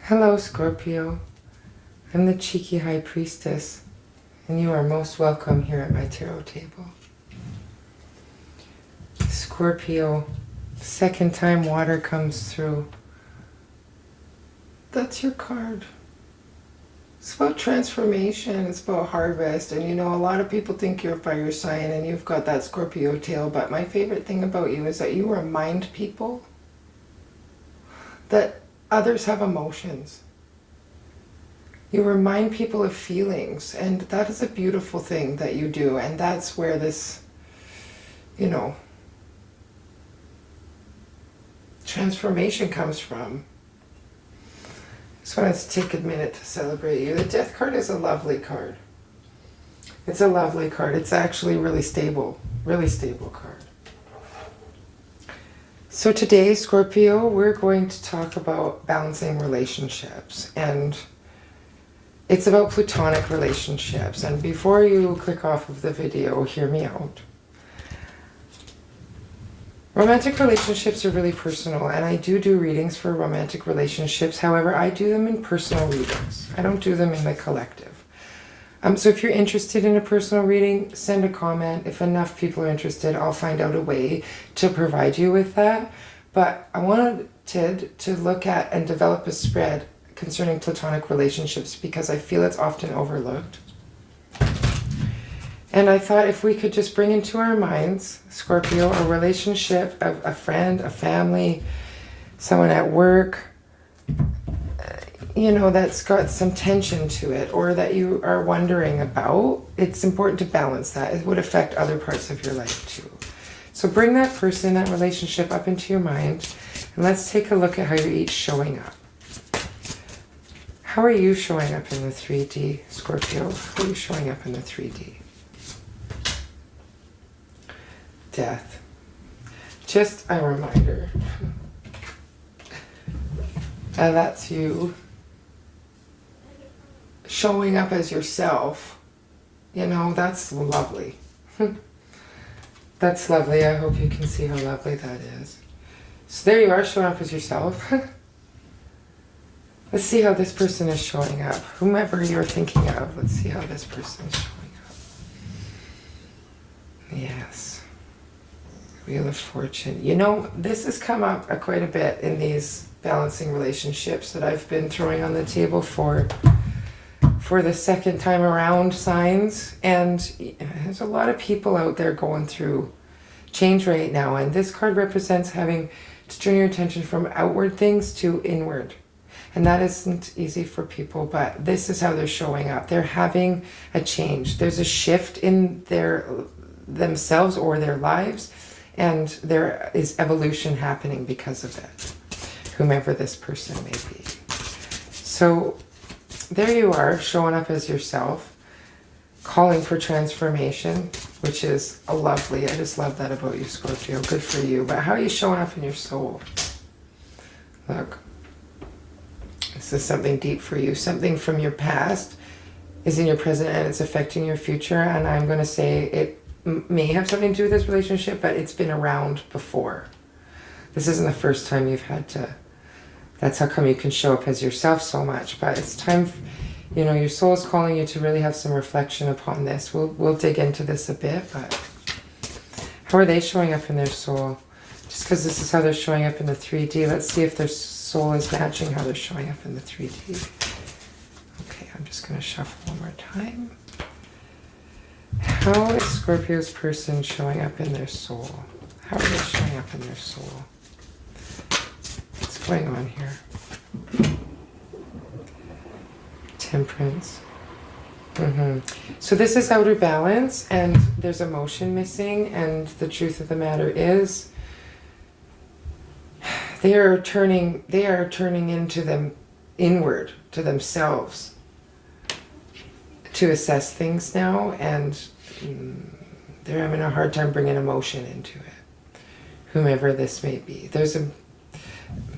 Hello, Scorpio. I'm the cheeky high priestess, and you are most welcome here at my tarot table. Scorpio, second time water comes through. That's your card. It's about transformation, it's about harvest, and you know, a lot of people think you're a fire sign and you've got that Scorpio tail, but my favorite thing about you is that you remind people that others have emotions. You remind people of feelings, and that is a beautiful thing that you do, and that's where this, transformation comes from. Just wanted to take a minute to celebrate you. The Death card is a lovely card. It's a lovely card. It's actually really stable card. So today, Scorpio, we're going to talk about balancing relationships, and it's about platonic relationships. And before you click off of the video, hear me out. Romantic relationships are really personal, and I do readings for romantic relationships. However, I do them in personal readings. I don't do them in the collective. So if you're interested in a personal reading, send a comment. If enough people are interested, I'll find out a way to provide you with that. But I wanted to look at and develop a spread concerning platonic relationships because I feel it's often overlooked. And I thought if we could just bring into our minds, Scorpio, a relationship, a friend, a family, someone at work, that's got some tension to it, or that you are wondering about, it's important to balance that. It would affect other parts of your life too. So bring that person, that relationship up into your mind, and let's take a look at how you're each showing up. How are you showing up in the 3D, Scorpio? How are you showing up in the 3D? Death. Just a reminder. That's you showing up as yourself. That's lovely. That's lovely. I hope you can see how lovely that is. So there you are, showing up as yourself. Let's see how this person is showing up. Whomever you're thinking of, let's see how this person is showing up. Yes. Wheel of Fortune. This has come up quite a bit in these balancing relationships that I've been throwing on the table for the second time around signs. And there's a lot of people out there going through change right now. And this card represents having to turn your attention from outward things to inward. And that isn't easy for people, but this is how they're showing up. They're having a change. There's a shift in themselves or their lives, and there is evolution happening because of it, whomever this person may be. So there you are, showing up as yourself, calling for transformation, which is a lovely, I just love that about you, Scorpio. Good for you. But how are you showing up in your soul? Look. This is something deep for you. Something from your past is in your present and it's affecting your future. And I'm going to say it may have something to do with this relationship, but it's been around before. This isn't the first time you've had to. That's how come you can show up as yourself so much. But it's time, your soul is calling you to really have some reflection upon this. We'll dig into this a bit, but how are they showing up in their soul? Just because this is how they're showing up in the 3D, let's see if their soul is matching how they're showing up in the 3D. Okay, I'm just going to shuffle one more time. How is Scorpio's person showing up in their soul? How are they showing up in their soul? What's going on here? Temperance. So this is outer balance, and there's emotion missing, and the truth of the matter is they are turning into them inward to themselves to assess things now, and they're having a hard time bringing emotion into it, whomever this may be. There's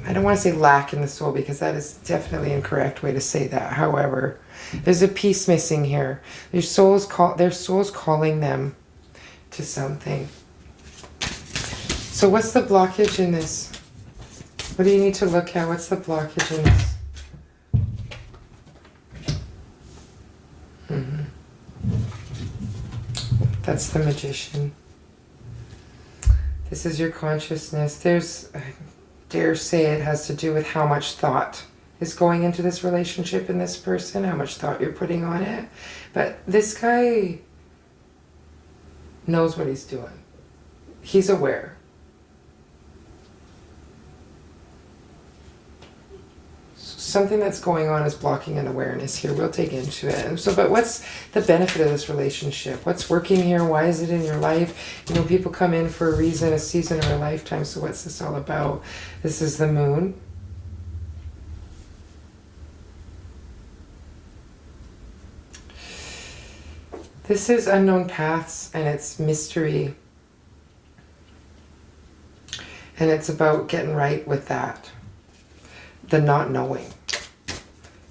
I don't want to say lack in the soul because that is definitely an incorrect way to say that. However, there's a piece missing here. Their soul's calling them to something. So what's the blockage in this? What do you need to look at? What's the blockage in this? That's the Magician. This is your consciousness. I dare say it has to do with how much thought is going into this relationship and this person, how much thought you're putting on it. But this guy knows what he's doing. He's aware. Something that's going on is blocking an awareness here. We'll dig into it. And so, but what's the benefit of this relationship? What's working here? Why is it in your life? You know, people come in for a reason, a season, or a lifetime. So what's this all about? This is the Moon. This is unknown paths, and it's mystery. And it's about getting right with that. The not knowing.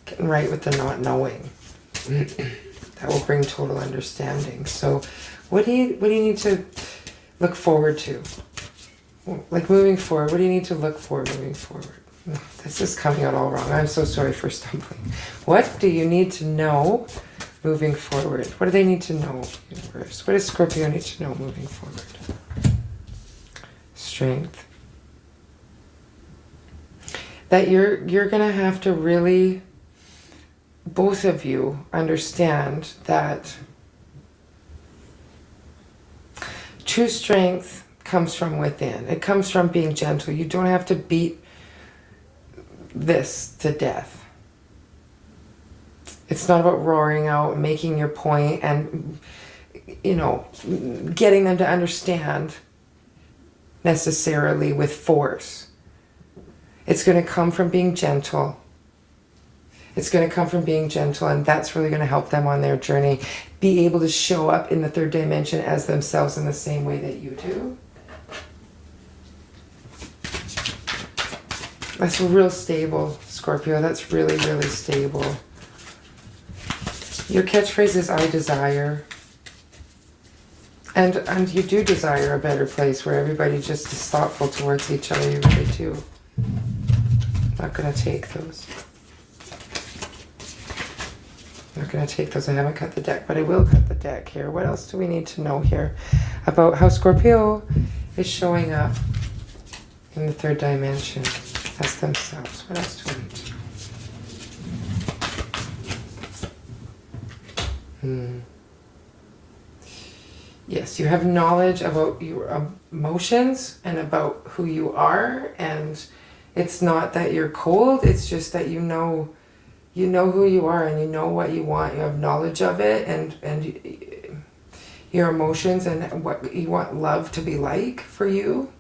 Getting right with the not knowing. That will bring total understanding. So what do you need to look forward to? Like moving forward, what do you need to look for moving forward? This is coming out all wrong. I'm so sorry for stumbling. What do you need to know moving forward? What do they need to know, universe? What does Scorpio need to know moving forward? Strength. That you're going to have to really, both of you, understand that true strength comes from within. It comes from being gentle. You don't have to beat this to death. It's not about roaring out, making your point, and, you know, getting them to understand necessarily with force. It's going to come from being gentle. It's going to come from being gentle, and that's really going to help them on their journey. Be able to show up in the third dimension as themselves in the same way that you do. That's real stable, Scorpio. That's really, really stable. Your catchphrase is, I desire. And you do desire a better place where everybody just is thoughtful towards each other. You really do. Not going to take those. Not going to take those. I haven't cut the deck, but I will cut the deck here. What else do we need to know here about how Scorpio is showing up in the third dimension as themselves? What else do we need to know? Yes, you have knowledge about your emotions and about who you are, and it's not that you're cold, it's just that you know who you are and you know what you want. You have knowledge of it and your emotions and what you want love to be like for you.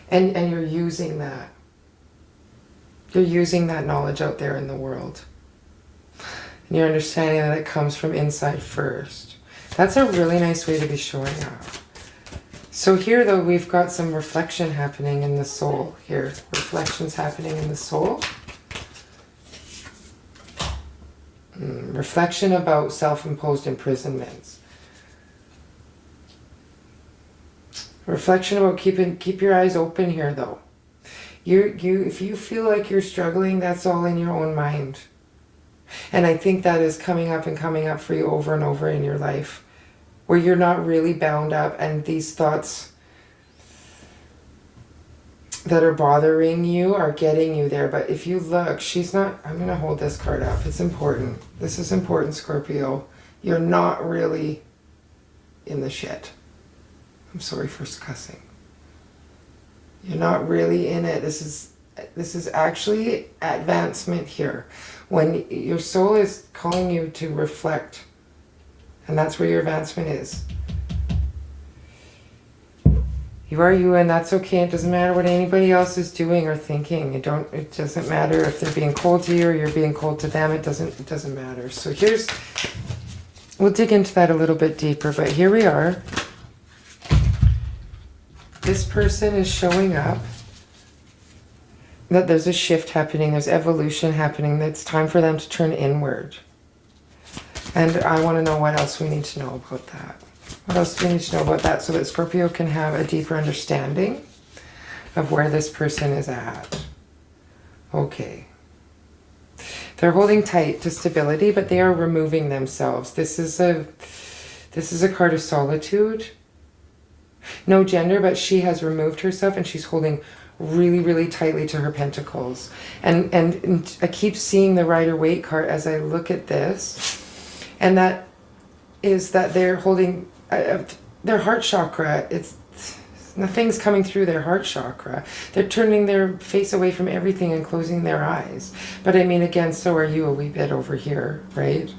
And you're using that. You're using that knowledge out there in the world. And you're understanding that it comes from inside first. That's a really nice way to be showing up. So here, though, we've got some reflection happening in the soul here. Reflections happening in the soul. Reflection about self-imposed imprisonments. Reflection about keep your eyes open here, though. If you feel like you're struggling, that's all in your own mind. And I think that is coming up for you over and over in your life, where you're not really bound up and these thoughts that are bothering you are getting you there. But if you look, I'm going to hold this card up. It's important. This is important, Scorpio. You're not really in the shit. I'm sorry for cussing. You're not really in it. This is actually advancement here. When your soul is calling you to reflect, and that's where your advancement is. You are you, and that's okay. It doesn't matter what anybody else is doing or thinking. It doesn't matter if they're being cold to you or you're being cold to them. It doesn't matter. So we'll dig into that a little bit deeper, but here we are. This person is showing up. That there's a shift happening, there's evolution happening, that it's time for them to turn inward. And I want to know what else we need to know about that. What else do we need to know about that so that Scorpio can have a deeper understanding of where this person is at? Okay. They're holding tight to stability, but they are removing themselves. This is a card of solitude. No gender, but she has removed herself and she's holding really, really tightly to her pentacles. And I keep seeing the Rider-Waite card as I look at this. And that is that they're holding their heart chakra. Nothing's coming through their heart chakra. They're turning their face away from everything and closing their eyes. But I mean, again, so are you a wee bit over here, right?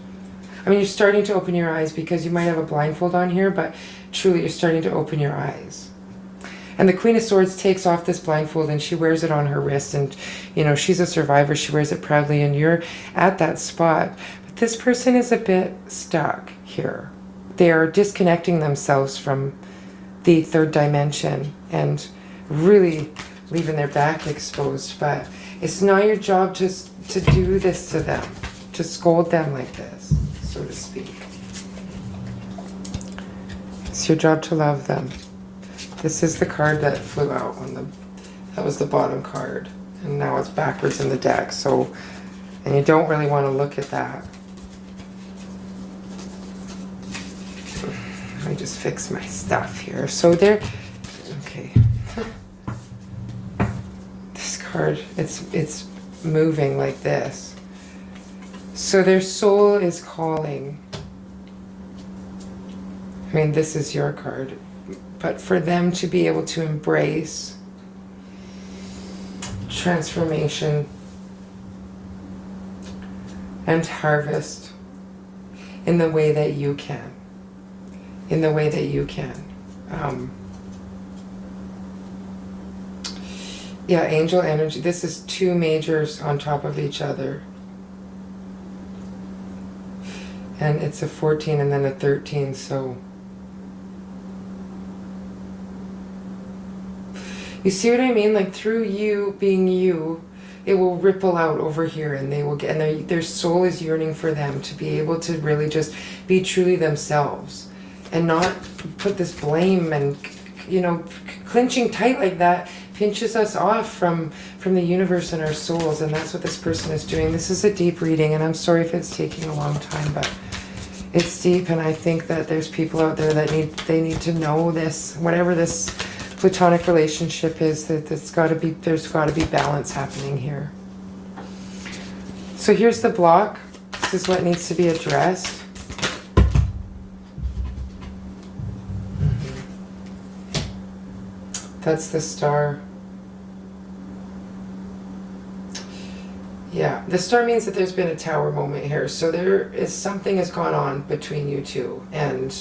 I mean, you're starting to open your eyes because you might have a blindfold on here, but truly you're starting to open your eyes. And the Queen of Swords takes off this blindfold and she wears it on her wrist. And, you know, she's a survivor. She wears it proudly and you're at that spot. But this person is a bit stuck here. They are disconnecting themselves from the third dimension and really leaving their back exposed. But it's not your job to do this to them, to scold them like this, so to speak. It's your job to love them. This is the card that flew out that was the bottom card. And now it's backwards in the deck. So, and you don't really want to look at that. Let me just fix my stuff here. So there, okay. This card, it's moving like this. So their soul is calling. I mean, this is your card. But for them to be able to embrace transformation and harvest in the way that you can. In the way that you can. Yeah, angel energy. This is two majors on top of each other. And it's a 14 and then a 13, so... You see what I mean? Like through you being you, it will ripple out over here and they will get, and their soul is yearning for them to be able to really just be truly themselves and not put this blame and, you know, clinching tight like that pinches us off from the universe and our souls. And that's what this person is doing. This is a deep reading and I'm sorry if it's taking a long time, but it's deep. And I think that there's people out there that need to know this, whatever this platonic relationship is, that there's got to be balance happening here. So here's the block. This is what needs to be addressed. That's the star. Yeah, the star means that there's been a tower moment here. So there is something has gone on between you two, and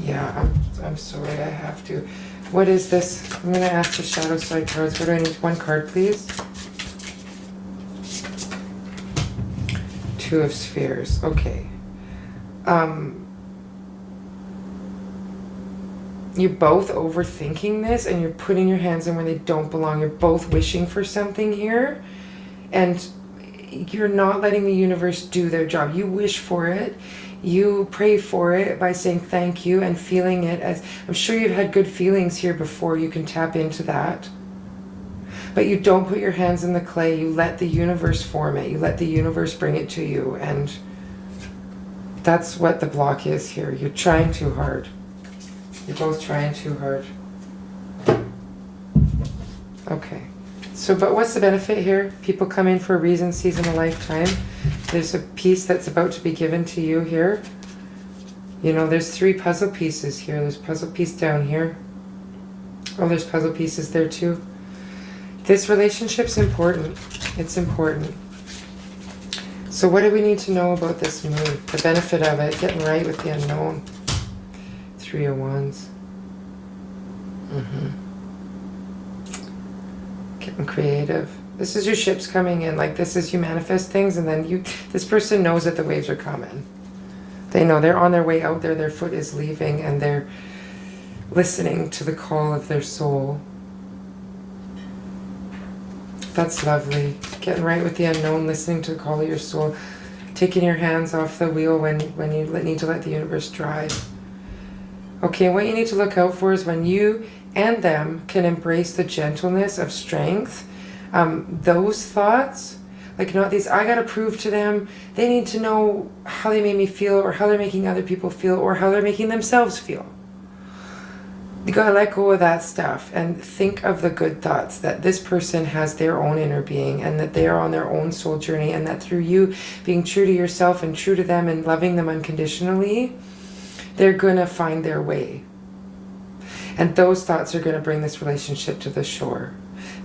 yeah, I'm sorry, I have to. What is this? I'm going to ask the shadow side cards. What do I need? One card, please. Two of Spheres. Okay. You're both overthinking this and you're putting your hands in where they don't belong. You're both wishing for something here. And you're not letting the universe do their job. You wish for it. You pray for it by saying thank you and feeling it as... I'm sure you've had good feelings here before. You can tap into that. But you don't put your hands in the clay. You let the universe form it. You let the universe bring it to you. And that's what the block is here. You're trying too hard. You're both trying too hard. Okay. So, but what's the benefit here? People come in for a reason, season, a lifetime. There's a piece that's about to be given to you here. You know, there's 3 puzzle pieces here. There's a puzzle piece down here. Oh, there's puzzle pieces there too. This relationship's important. It's important. So what do we need to know about this move? The benefit of it, getting right with the unknown. 3 of Wands. Getting creative. This is your ships coming in. Like, this is you manifest things, and then this person knows that the waves are coming. They know they're on their way out there. Their foot is leaving, and they're listening to the call of their soul. That's lovely. Getting right with the unknown, listening to the call of your soul, taking your hands off the wheel when you need to let the universe drive. Okay, what you need to look out for is when you and them can embrace the gentleness of strength. Those thoughts, like not these, I gotta prove to them, they need to know how they made me feel, or how they're making other people feel, or how they're making themselves feel. You gotta let go of that stuff and think of the good thoughts, that this person has their own inner being, and that they are on their own soul journey, and that through you being true to yourself and true to them and loving them unconditionally, they're gonna find their way. And those thoughts are gonna bring this relationship to the shore.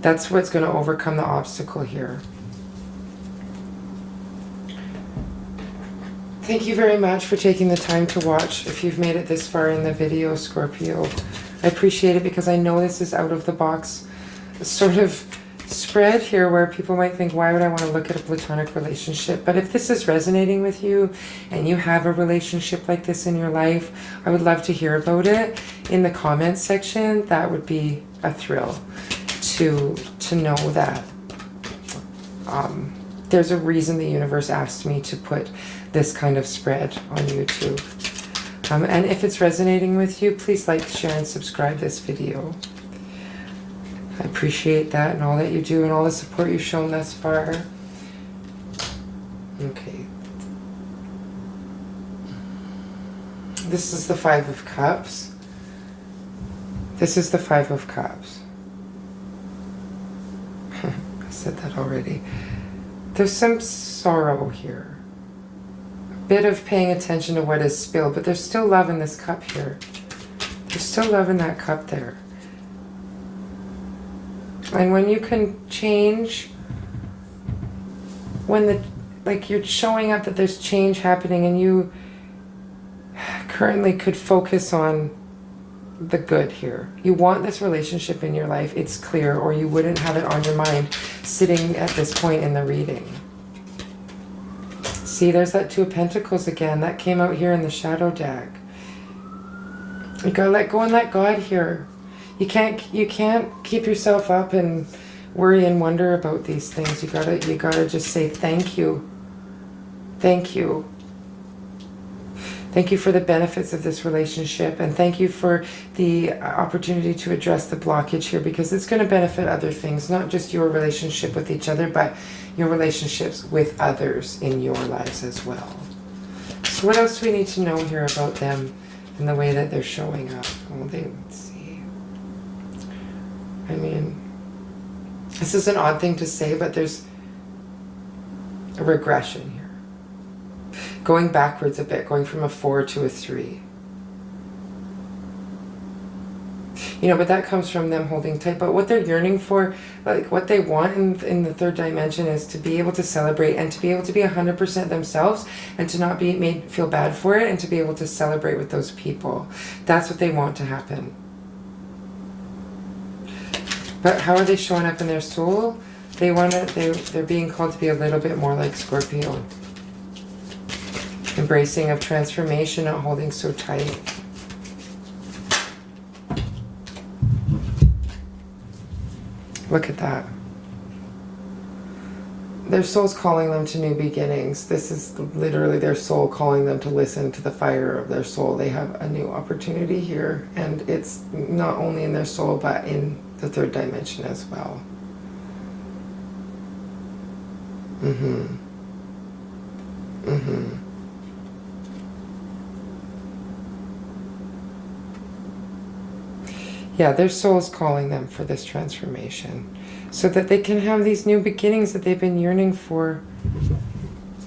That's what's gonna overcome the obstacle here. Thank you very much for taking the time to watch. If you've made it this far in the video, Scorpio, I appreciate it, because I know this is out of the box sort of spread here where people might think, why would I want to look at a platonic relationship? But if this is resonating with you and you have a relationship like this in your life, I would love to hear about it in the comments section. That would be a thrill to know that there's a reason the universe asked me to put this kind of spread on YouTube. And if it's resonating with you, please like, share, and subscribe this video. I appreciate that and all that you do and all the support you've shown thus far. Okay. This is the Five of Cups. This is the Five of Cups. I said that already. There's some sorrow here. A bit of paying attention to what is spilled, but there's still love in this cup here. There's still love in that cup there. And when you can change, when like you're showing up that there's change happening, and you currently could focus on the good here. You want this relationship in your life, it's clear, or you wouldn't have it on your mind sitting at this point in the reading. See, there's that Two of Pentacles again. That came out here in the shadow deck. You gotta let go and let God here. You can't keep yourself up and worry and wonder about these things. You gotta just say thank you. Thank you. Thank you for the benefits of this relationship, and thank you for the opportunity to address the blockage here, because it's going to benefit other things, not just your relationship with each other, but your relationships with others in your lives as well. So what else do we need to know here about them and the way that they're showing up? Well, let's see. I mean, this is an odd thing to say, but there's a regression here. Going backwards a bit, going from a 4 to a 3. You know, but that comes from them holding tight. But what they're yearning for, like what they want in the third dimension, is to be able to celebrate and to be able to be 100% themselves, and to not be made feel bad for it, and to be able to celebrate with those people. That's what they want to happen. But how are they showing up in their soul? They're being called to be a little bit more like Scorpio. Embracing of transformation, not holding so tight. Look at that. Their soul's calling them to new beginnings. This is literally their soul calling them to listen to the fire of their soul. They have a new opportunity here, and it's not only in their soul, but in the third dimension as well. Yeah, their soul is calling them for this transformation, so that they can have these new beginnings that they've been yearning for.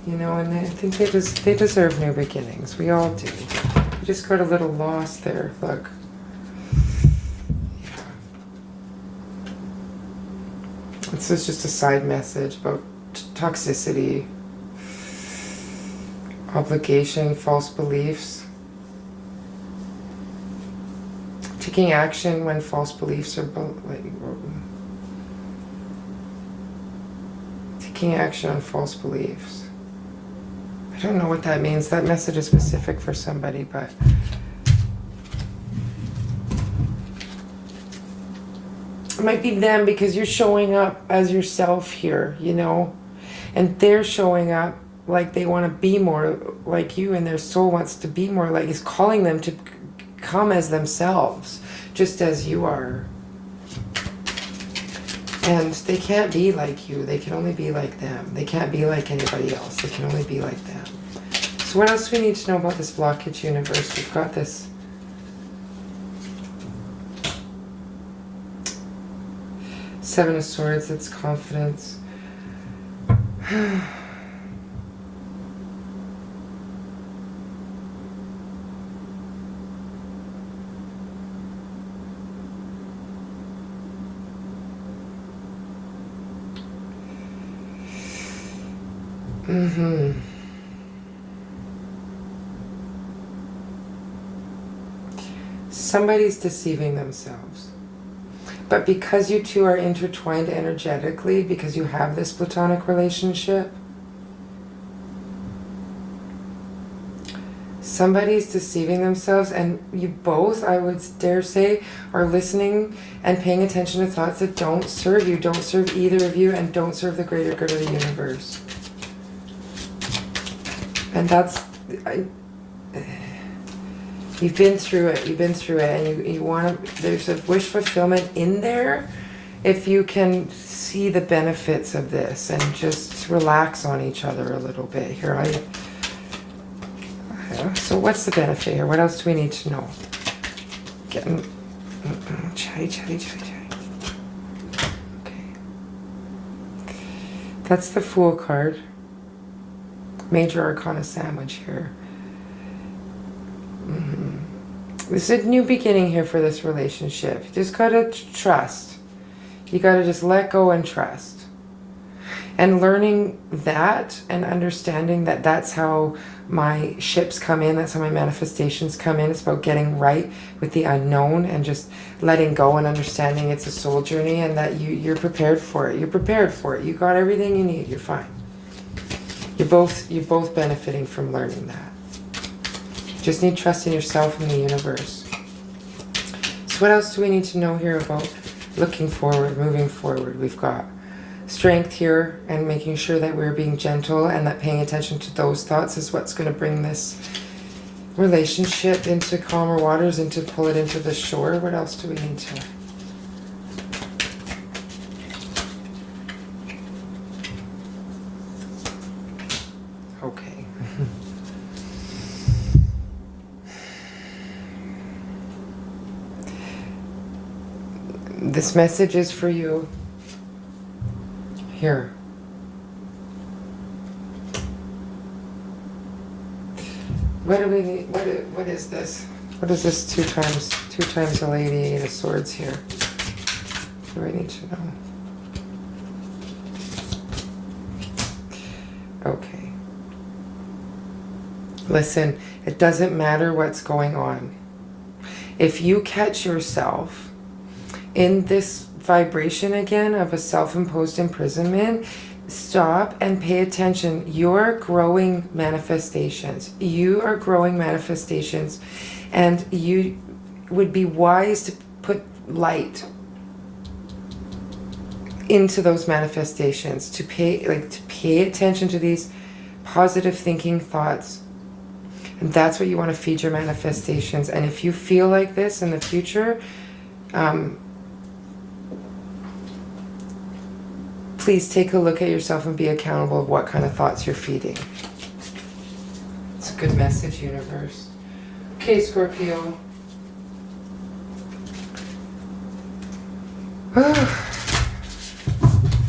You know, and I think they deserve new beginnings. We all do. We just got a little lost there. Look. Yeah. This is just a side message about toxicity, obligation, false beliefs. Taking action when false beliefs are taking action on false beliefs. I don't know what that means. That message is specific for somebody, but it might be them, because you're showing up as yourself here, you know, and they're showing up like they want to be more like you, and their soul wants to be more like, is calling them to come as themselves, just as you are. And they can't be like you. They can only be like them. They can't be like anybody else. They can only be like them. So what else do we need to know about this blockage, universe? We've got this. Seven of Swords, it's confidence. Somebody's deceiving themselves. But because you two are intertwined energetically, because you have this platonic relationship, somebody's deceiving themselves, and you both, I would dare say, are listening and paying attention to thoughts that don't serve you, don't serve either of you, and don't serve the greater good of the universe. And that's... You've been through it, and you want to, there's a wish fulfillment in there if you can see the benefits of this and just relax on each other a little bit. Here, so what's the benefit here? What else do we need to know? Getting chatty. Okay. That's the Fool card. Major Arcana sandwich here. This is a new beginning here for this relationship. You just gotta trust. You gotta just let go and trust. And learning that and understanding that that's how my ships come in, that's how my manifestations come in. It's about getting right with the unknown and just letting go and understanding it's a soul journey, and that you're prepared for it. You're prepared for it. You got everything you need. You're fine. You're both benefiting from learning that. Just need trust in yourself and the universe. So what else do we need to know here about looking forward, moving forward? We've got strength here and making sure that we're being gentle and that paying attention to those thoughts is what's going to bring this relationship into calmer waters and to pull it into the shore. What else do we need to... Okay. This message is for you. Here. What do we need? What is this? What is this? Two times a lady, Eight of Swords here. What do I need to know? Okay. Listen, it doesn't matter what's going on. If you catch yourself in this vibration again of a self-imposed imprisonment, stop and pay attention. You're growing manifestations. You are growing manifestations, and you would be wise to put light into those manifestations, to pay attention to these positive thinking thoughts. And that's what you want to feed your manifestations. And if you feel like this in the future, please take a look at yourself and be accountable of what kind of thoughts you're feeding. It's a good message, universe. Okay, Scorpio.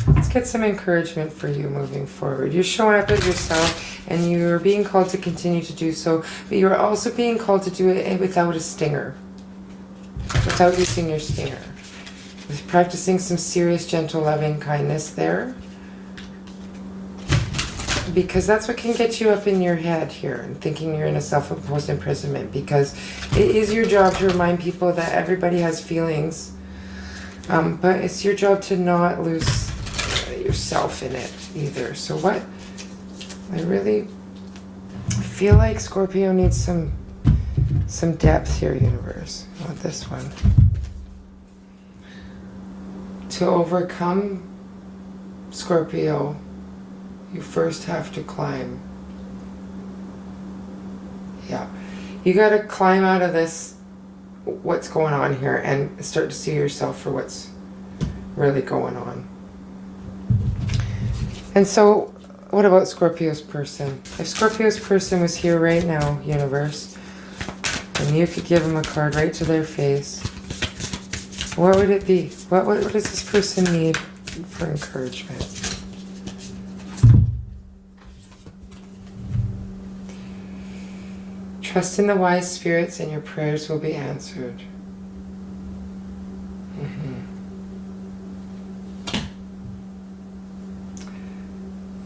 Let's get some encouragement for you moving forward. You're showing up as yourself, and you're being called to continue to do so, but you're also being called to do it without a stinger, without using your stinger. Practicing some serious, gentle, loving kindness there. Because that's what can get you up in your head here and thinking you're in a self-imposed imprisonment. Because it is your job to remind people that everybody has feelings. But it's your job to not lose yourself in it either. So what? I really feel like Scorpio needs some depth here, universe. I want this one. To overcome Scorpio, you first have to climb. Yeah. You got to climb out of this what's going on here and start to see yourself for what's really going on. And so, what about Scorpio's person? If Scorpio's person was here right now, universe, and you could give them a card right to their face, what would it be? What does this person need for encouragement? Trust in the wise spirits and your prayers will be answered.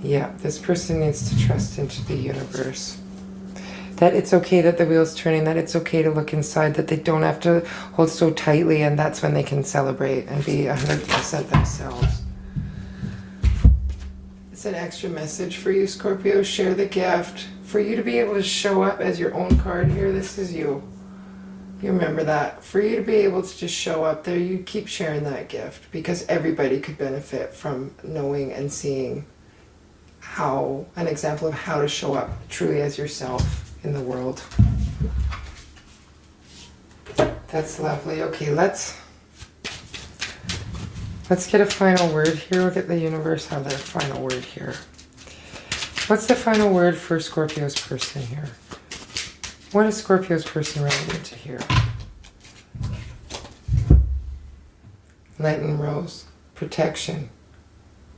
Yeah, this person needs to trust into the universe. That it's okay that the wheel's turning, that it's okay to look inside, that they don't have to hold so tightly, and that's when they can celebrate and be 100% themselves. It's an extra message for you, Scorpio. Share the gift. For you to be able to show up as your own card here, this is you. You remember that. For you to be able to just show up there, you keep sharing that gift, because everybody could benefit from knowing and seeing an example of how to show up truly as yourself in the world. That's lovely. Okay, let's get a final word here. We'll get the universe have their final word here. What's the final word for Scorpio's person here? What does Scorpio's person really need to hear? Lenten rose. Protection.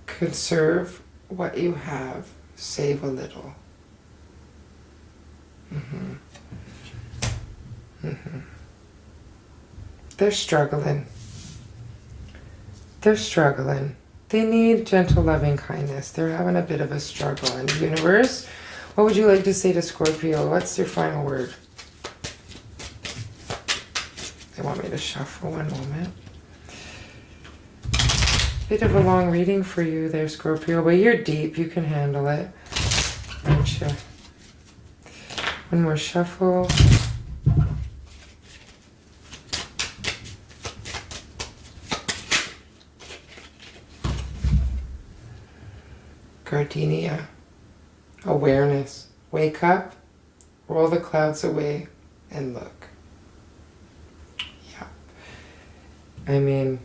Conserve what you have. Save a little. They're struggling. They're struggling. They need gentle, loving kindness. They're having a bit of a struggle. And universe, what would you like to say to Scorpio? What's your final word? They want me to shuffle one moment. Bit of a long reading for you there, Scorpio, but you're deep. You can handle it, aren't you? One more shuffle. Gardenia. Awareness. Wake up, roll the clouds away, and look. Yeah. I mean,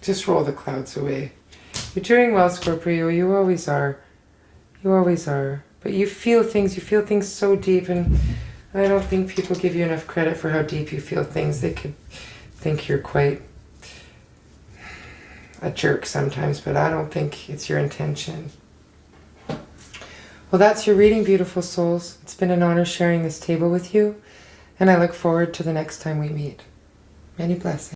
just roll the clouds away. You're doing well, Scorpio. You always are. You always are. But you feel things so deep, and I don't think people give you enough credit for how deep you feel things. They could think you're quite a jerk sometimes, but I don't think it's your intention. Well, that's your reading, beautiful souls. It's been an honor sharing this table with you, and I look forward to the next time we meet. Many blessings.